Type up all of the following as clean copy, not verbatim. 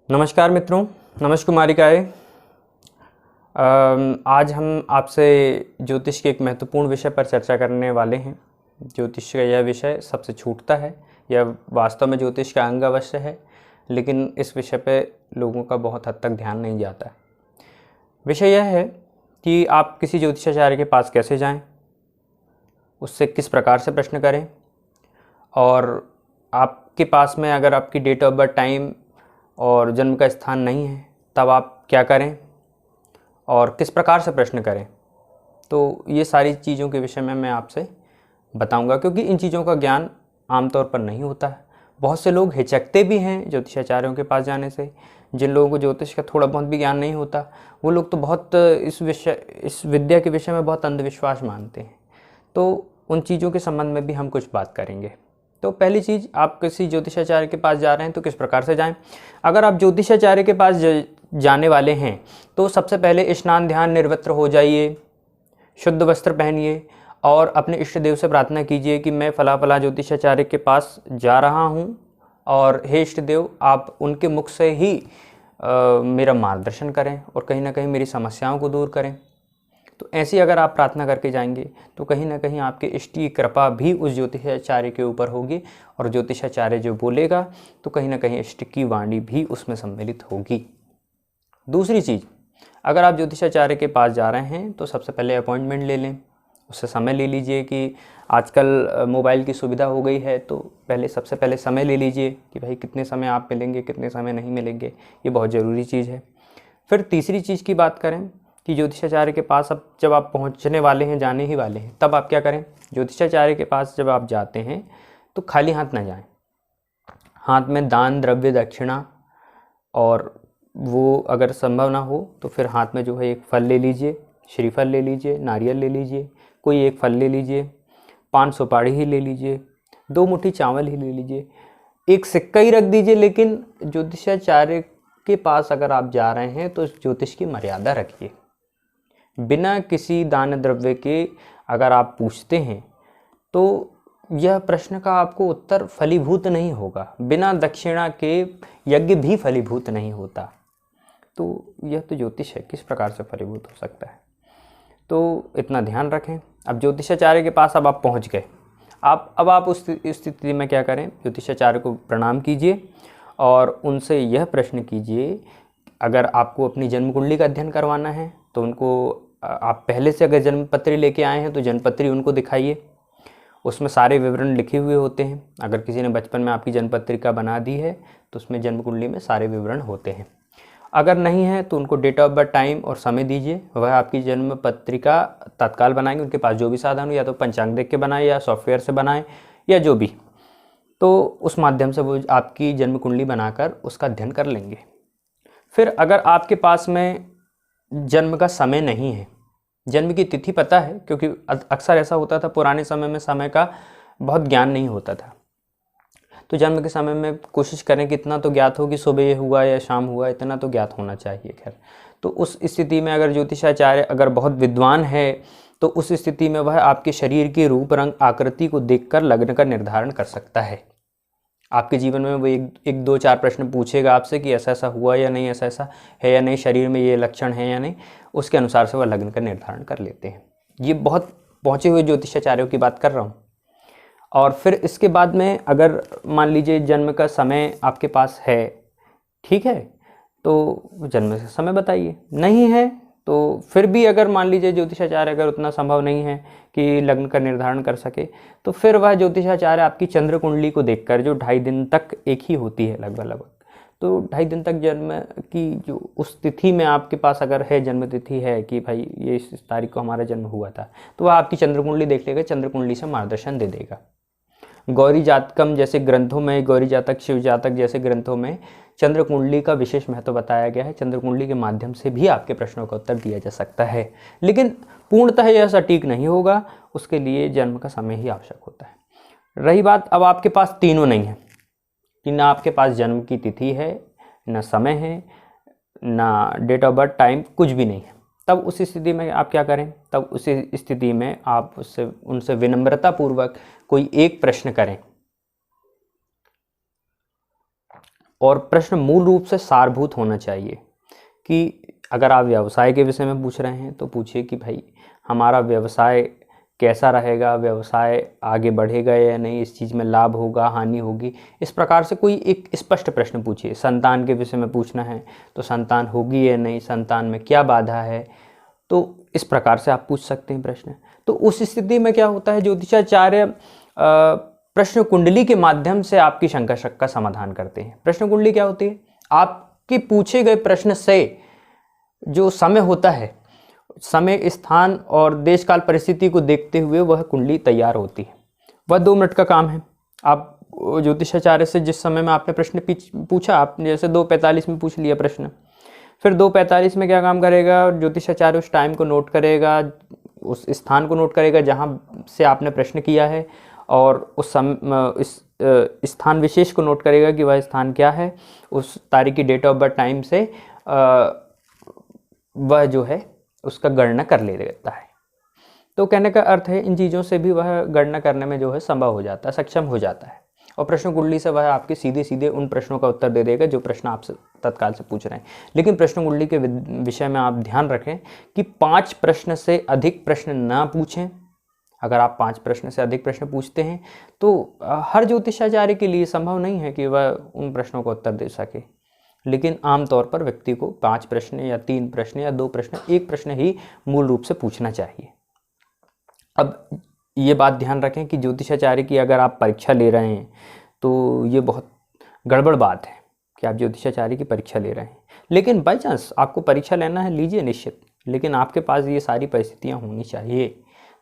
नमस्कार मित्रों, नमस्कार कुमारिकाएँ। आज हम आपसे ज्योतिष के एक महत्वपूर्ण विषय पर चर्चा करने वाले हैं। ज्योतिष का यह विषय सबसे छूटता है। यह वास्तव में ज्योतिष का अंग अवश्य है, लेकिन इस विषय पे लोगों का बहुत हद तक ध्यान नहीं जाता। विषय यह है कि आप किसी ज्योतिषाचार्य के पास कैसे जाएं, उससे किस प्रकार से प्रश्न करें, और आपके पास में अगर आपकी डेट ऑफ बर्थ, टाइम और जन्म का स्थान नहीं है तब आप क्या करें और किस प्रकार से प्रश्न करें। तो ये सारी चीज़ों के विषय में मैं आपसे बताऊंगा, क्योंकि इन चीज़ों का ज्ञान आमतौर पर नहीं होता है। बहुत से लोग हिचकते भी हैं ज्योतिषाचार्यों के पास जाने से। जिन लोगों को ज्योतिष का थोड़ा बहुत भी ज्ञान नहीं होता, वो लोग तो बहुत इस विद्या के विषय में बहुत अंधविश्वास मानते हैं। तो उन चीज़ों के संबंध में भी हम कुछ बात करेंगे। तो पहली चीज़, आप किसी ज्योतिषाचार्य के पास जा रहे हैं तो किस प्रकार से जाएं। अगर आप ज्योतिषाचार्य के पास जाने वाले हैं तो सबसे पहले स्नान ध्यान निर्वस्त्र हो जाइए, शुद्ध वस्त्र पहनिए और अपने इष्ट देव से प्रार्थना कीजिए कि मैं फला फला ज्योतिषाचार्य के पास जा रहा हूँ और हे इष्ट देव, आप उनके मुख से ही मेरा मार्गदर्शन करें और कहीं ना कहीं मेरी समस्याओं को दूर करें। तो ऐसी अगर आप प्रार्थना करके जाएंगे तो कहीं ना कहीं आपके इष्ट की कृपा भी उस ज्योतिषाचार्य के ऊपर होगी, और ज्योतिषाचार्य जो बोलेगा तो कहीं ना कहीं इष्ट की वाणी भी उसमें सम्मिलित होगी। दूसरी चीज़, अगर आप ज्योतिषाचार्य के पास जा रहे हैं तो सबसे पहले अपॉइंटमेंट ले लें, उससे समय ले लीजिए। कि आजकल मोबाइल की सुविधा हो गई है, तो सबसे पहले समय ले लीजिए कि भाई कितने समय आप मिलेंगे, कितने समय नहीं मिलेंगे। ये बहुत ज़रूरी चीज़ है। फिर तीसरी चीज़ की बात करें कि ज्योतिषाचार्य के पास अब जब आप पहुंचने वाले हैं, जाने ही वाले हैं, तब आप क्या करें। ज्योतिषाचार्य के पास जब आप जाते हैं तो खाली हाथ ना जाएं। हाथ में दान द्रव्य दक्षिणा, और वो अगर संभव ना हो तो फिर हाथ में जो है एक फल ले लीजिए, श्रीफल ले लीजिए, नारियल ले लीजिए, कोई एक फल ले लीजिए, 5 सुपारी ही ले लीजिए, 2 मुट्ठी चावल ही ले लीजिए, एक सिक्का ही रख दीजिए। लेकिन ज्योतिषाचार्य के पास अगर आप जा रहे हैं तो ज्योतिष की मर्यादा रखिए। बिना किसी दान द्रव्य के अगर आप पूछते हैं तो यह प्रश्न का आपको उत्तर फलीभूत नहीं होगा। बिना दक्षिणा के यज्ञ भी फलीभूत नहीं होता। तो यह तो ज्योतिष है, किस प्रकार से फलीभूत हो सकता है। तो इतना ध्यान रखें। अब ज्योतिषाचार्य के पास अब आप पहुंच गए, अब आप उस स्थिति में क्या करें, ज्योतिषाचार्य को प्रणाम कीजिए और उनसे यह प्रश्न कीजिए। अगर आपको अपनी जन्म कुंडली का अध्ययन करवाना है तो उनको, आप पहले से अगर जन्मपत्री लेके आए हैं तो जन्मपत्री उनको दिखाइए। उसमें सारे विवरण लिखे हुए होते हैं। अगर किसी ने बचपन में आपकी जन्म पत्रिका बना दी है तो उसमें जन्म कुंडली में सारे विवरण होते हैं। अगर नहीं है तो उनको डेट ऑफ बर्थ, टाइम और समय दीजिए। वह आपकी जन्म पत्रिका तत्काल बनाएंगे। उनके पास जो भी साधन हो, या तो पंचांग देख के बनाए या सॉफ्टवेयर से बनाए या जो भी, तो उस माध्यम से वो आपकी जन्म कुंडली बनाकर उसका अध्ययन कर लेंगे। फिर अगर आपके पास में जन्म का समय नहीं है, जन्म की तिथि पता है, क्योंकि अक्सर ऐसा होता था पुराने समय में, समय का बहुत ज्ञान नहीं होता था, तो जन्म के समय में कोशिश करें कि इतना तो ज्ञात हो कि सुबह हुआ या शाम हुआ, इतना तो ज्ञात होना चाहिए। खैर, तो उस स्थिति में अगर ज्योतिषाचार्य अगर बहुत विद्वान है तो उस स्थिति में वह आपके शरीर के रूप, रंग, आकृति को देखकर लग्न का निर्धारण कर सकता है। आपके जीवन में वो एक 2-4 प्रश्न पूछेगा आपसे कि ऐसा ऐसा हुआ या नहीं, ऐसा ऐसा है या नहीं, शरीर में ये लक्षण है या नहीं, उसके अनुसार से वह लग्न का निर्धारण कर लेते हैं। ये बहुत पहुँचे हुए ज्योतिषाचार्यों की बात कर रहा हूँ। और फिर इसके बाद में अगर मान लीजिए जन्म का समय आपके पास है, ठीक है, तो जन्म का समय बताइए। नहीं है तो फिर भी अगर मान लीजिए ज्योतिषाचार्य अगर उतना संभव नहीं है कि लग्न का निर्धारण कर सके, तो फिर वह ज्योतिषाचार्य आपकी चंद्र कुंडली को देखकर, जो 2.5 दिन तक एक ही होती है लगभग, तो 2.5 दिन तक जन्म की जो उस तिथि में आपके पास अगर है, जन्म तिथि है कि भाई ये इस तारीख को हमारा जन्म हुआ था, तो वह आपकी चंद्र कुंडली देख लेगा, चंद्र कुंडली से मार्गदर्शन दे देगा। गौरी जातकम जैसे ग्रंथों में, गौरी जातक, शिव जातक जैसे ग्रंथों में चंद्र कुंडली का विशेष महत्व बताया गया है। चंद्र कुंडली के माध्यम से भी आपके प्रश्नों का उत्तर दिया जा सकता है, लेकिन पूर्णतः यह सटीक नहीं होगा। उसके लिए जन्म का समय ही आवश्यक होता है। रही बात, अब आपके पास तीनों नहीं है कि ना आपके पास जन्म की तिथि है, ना समय है, ना डेट ऑफ बर्थ, टाइम, कुछ भी नहीं है। तब उस स्थिति में आप क्या करें, तब उस स्थिति में आप उनसे विनम्रता पूर्वक कोई एक प्रश्न करें। और प्रश्न मूल रूप से सारभूत होना चाहिए कि अगर आप व्यवसाय के विषय में पूछ रहे हैं तो पूछिए कि भाई हमारा व्यवसाय कैसा रहेगा, व्यवसाय आगे बढ़ेगा या नहीं, इस चीज़ में लाभ होगा, हानि होगी, इस प्रकार से कोई एक स्पष्ट प्रश्न पूछिए। संतान के विषय में पूछना है तो संतान होगी या नहीं, संतान में क्या बाधा है, तो इस प्रकार से आप पूछ सकते हैं प्रश्न। तो उस स्थिति में क्या होता है, ज्योतिषाचार्य प्रश्न कुंडली के माध्यम से आपकी शंका शक का समाधान करते हैं। प्रश्न कुंडली क्या होती है, आपके पूछे गए प्रश्न से जो समय होता है, समय, स्थान और देश काल परिस्थिति को देखते हुए वह कुंडली तैयार होती है। वह 2 मिनट का काम है। आप ज्योतिषाचार्य से जिस समय में आपने प्रश्न पूछा, आपने जैसे 2:45 में पूछ लिया प्रश्न, फिर 2:45 में क्या काम करेगा, ज्योतिषाचार्य उस टाइम को नोट करेगा, उस स्थान को नोट करेगा जहाँ से आपने प्रश्न किया है, और उस स्थान विशेष को नोट करेगा कि वह स्थान क्या है, उस तारीख की डेट ऑफ बर्थ टाइम से वह जो है उसका गणना कर ले लेता है। तो कहने का अर्थ है इन चीज़ों से भी वह गणना करने में जो है संभव हो जाता है, सक्षम हो जाता है, और प्रश्न कुंडली से वह आपके सीधे सीधे उन प्रश्नों का उत्तर दे देगा जो प्रश्न आपसे तत्काल से पूछ रहे हैं। लेकिन प्रश्न कुंडली के विषय में आप ध्यान रखें कि 5 प्रश्न से अधिक प्रश्न ना पूछें। अगर आप 5 प्रश्न से अधिक प्रश्न पूछते हैं तो हर ज्योतिषाचार्य के लिए संभव नहीं है कि वह उन प्रश्नों का उत्तर दे सके, लेकिन आमतौर पर व्यक्ति को 5 प्रश्न या 3 प्रश्न या 2 प्रश्न, 1 प्रश्न ही मूल रूप से पूछना चाहिए। अब ये बात ध्यान रखें कि ज्योतिषाचार्य की अगर आप परीक्षा ले रहे हैं तो ये बहुत गड़बड़ बात है कि आप ज्योतिषाचार्य की परीक्षा ले रहे हैं। लेकिन बाई चांस आपको परीक्षा लेना है, लीजिए निश्चित, लेकिन आपके पास ये सारी परिस्थितियाँ होनी चाहिए,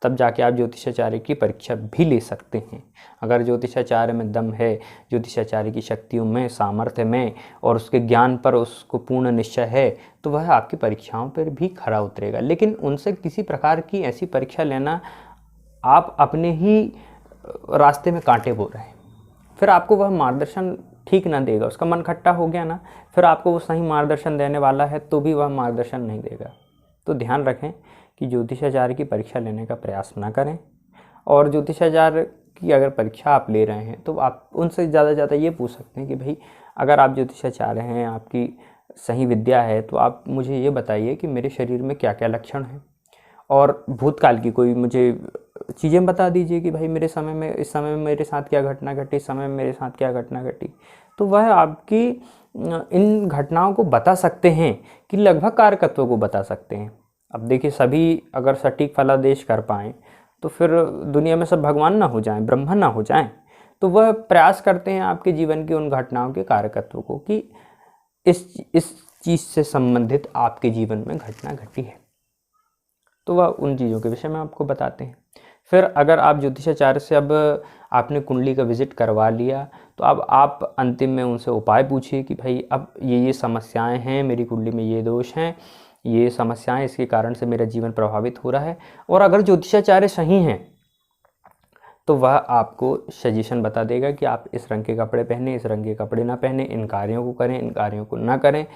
तब जाके आप ज्योतिषाचार्य की परीक्षा भी ले सकते हैं। अगर ज्योतिषाचार्य में दम है, ज्योतिषाचार्य की शक्तियों में, सामर्थ्य में और उसके ज्ञान पर उसको पूर्ण निश्चय है, तो वह आपकी परीक्षाओं पर भी खरा उतरेगा। लेकिन उनसे किसी प्रकार की ऐसी परीक्षा लेना, आप अपने ही रास्ते में कांटे बो रहे हैं, फिर आपको वह मार्गदर्शन ठीक ना देगा। उसका मन खट्टा हो गया ना, फिर आपको वो सही मार्गदर्शन देने वाला है तो भी वह मार्गदर्शन नहीं देगा। तो ध्यान रखें कि ज्योतिषाचार्य की परीक्षा लेने का प्रयास ना करें, और ज्योतिषाचार्य की अगर परीक्षा आप ले रहे हैं तो आप उनसे ज़्यादा से ज़्यादा ये पूछ सकते हैं कि भाई अगर आप ज्योतिषाचार्य हैं, आपकी सही विद्या है, तो आप मुझे ये बताइए कि मेरे शरीर में क्या क्या लक्षण हैं, और भूतकाल की कोई मुझे चीज़ें बता दीजिए कि भाई मेरे समय में, इस समय में मेरे साथ क्या घटना घटी, इस समय में मेरे साथ क्या घटना घटी। तो वह आपकी इन घटनाओं को बता सकते हैं कि लगभग कारकत्वों को बता सकते हैं। अब देखिए, सभी अगर सटीक फलादेश कर पाएँ तो फिर दुनिया में सब भगवान ना हो जाएं, ब्रह्मा ना हो जाएं। तो वह प्रयास करते हैं आपके जीवन की उन घटनाओं के कारकत्वों को कि इस चीज़ से संबंधित आपके जीवन में घटना घटी है, तो वह उन चीज़ों के विषय में आपको बताते हैं। फिर अगर आप ज्योतिषाचार्य से, अब आपने कुंडली का विजिट करवा लिया, तो अब आप अंतिम में उनसे उपाय पूछिए कि भाई अब ये समस्याएं हैं, मेरी कुंडली में ये दोष हैं, ये समस्याएं, इसके कारण से मेरा जीवन प्रभावित हो रहा है। और अगर ज्योतिषाचार्य सही हैं तो वह आपको सजेशन बता देगा कि आप इस रंग के कपड़े पहने, इस रंग के कपड़े ना पहने, इन कार्यों को करें, इन कार्यों को ना करें,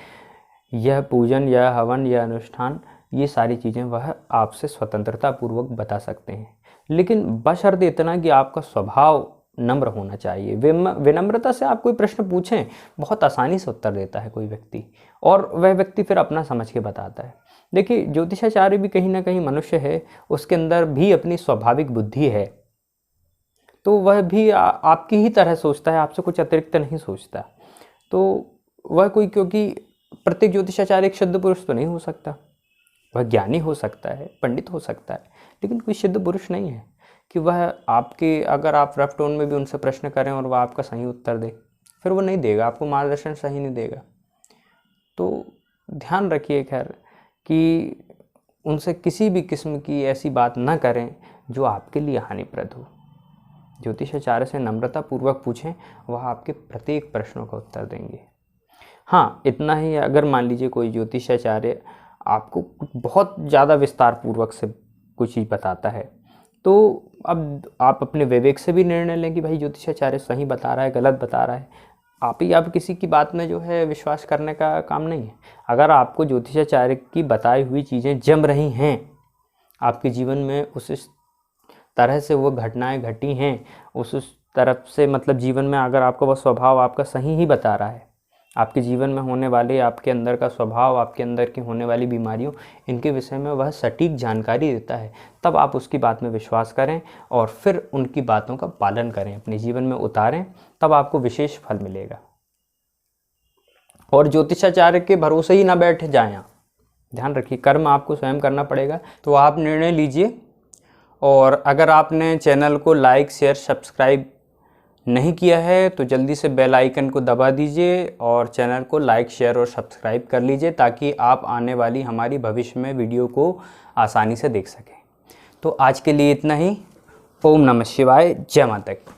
यह पूजन या हवन या अनुष्ठान, ये सारी चीज़ें वह आपसे स्वतंत्रता पूर्वक बता सकते हैं। लेकिन बशर्ते इतना कि आपका स्वभाव नम्र होना चाहिए। विनम्रता से आप कोई प्रश्न पूछें, बहुत आसानी से उत्तर देता है कोई व्यक्ति, और वह व्यक्ति फिर अपना समझ के बताता है। देखिए, ज्योतिषाचार्य भी कहीं ना कहीं मनुष्य है, उसके अंदर भी अपनी स्वाभाविक बुद्धि है, तो वह भी आपकी ही तरह सोचता है, आपसे कुछ अतिरिक्त नहीं सोचता। तो वह कोई, क्योंकि प्रत्येक ज्योतिषाचार्य एक शुद्ध पुरुष तो नहीं हो सकता, वह ज्ञानी हो सकता है, पंडित हो सकता है, लेकिन कोई शुद्ध पुरुष नहीं है कि वह आपके, अगर आप रफ टोन में भी उनसे प्रश्न करें और वह आपका सही उत्तर दे, फिर वो नहीं देगा, आपको मार्गदर्शन सही नहीं देगा। तो ध्यान रखिए खैर कि उनसे किसी भी किस्म की ऐसी बात ना करें जो आपके लिए हानिप्रद हो। ज्योतिषाचार्य से नम्रतापूर्वक पूछें, वह आपके प्रत्येक प्रश्नों का उत्तर देंगे। हाँ, इतना ही, अगर मान लीजिए कोई ज्योतिषाचार्य आपको बहुत ज़्यादा विस्तार पूर्वक से कुछ चीज़ बताता है, तो अब आप अपने विवेक से भी निर्णय लें कि भाई ज्योतिषाचार्य सही बता रहा है, गलत बता रहा है। आप किसी की बात में जो है विश्वास करने का काम नहीं है। अगर आपको ज्योतिषाचार्य की बताई हुई चीज़ें जम रही हैं, आपके जीवन में उस तरह से वो घटनाएं घटी हैं, उस तरफ से, मतलब जीवन में अगर आपका वह स्वभाव आपका सही ही बता रहा है, आपके जीवन में होने वाले, आपके अंदर का स्वभाव, आपके अंदर की होने वाली बीमारियों, इनके विषय में वह सटीक जानकारी देता है। तब आप उसकी बात में विश्वास करें और फिर उनकी बातों का पालन करें, अपने जीवन में उतारें, तब आपको विशेष फल मिलेगा। और ज्योतिषाचार्य के भरोसे ही ना बैठ जाएं आप, ध्यान रखिए कर्म आपको स्वयं करना पड़ेगा। तो आप निर्णय लीजिए। और अगर आपने चैनल को लाइक, शेयर, सब्सक्राइब नहीं किया है तो जल्दी से बेल आइकन को दबा दीजिए और चैनल को लाइक, शेयर और सब्सक्राइब कर लीजिए, ताकि आप आने वाली हमारी भविष्य में वीडियो को आसानी से देख सकें। तो आज के लिए इतना ही। ओम नमः शिवाय। जय माता की।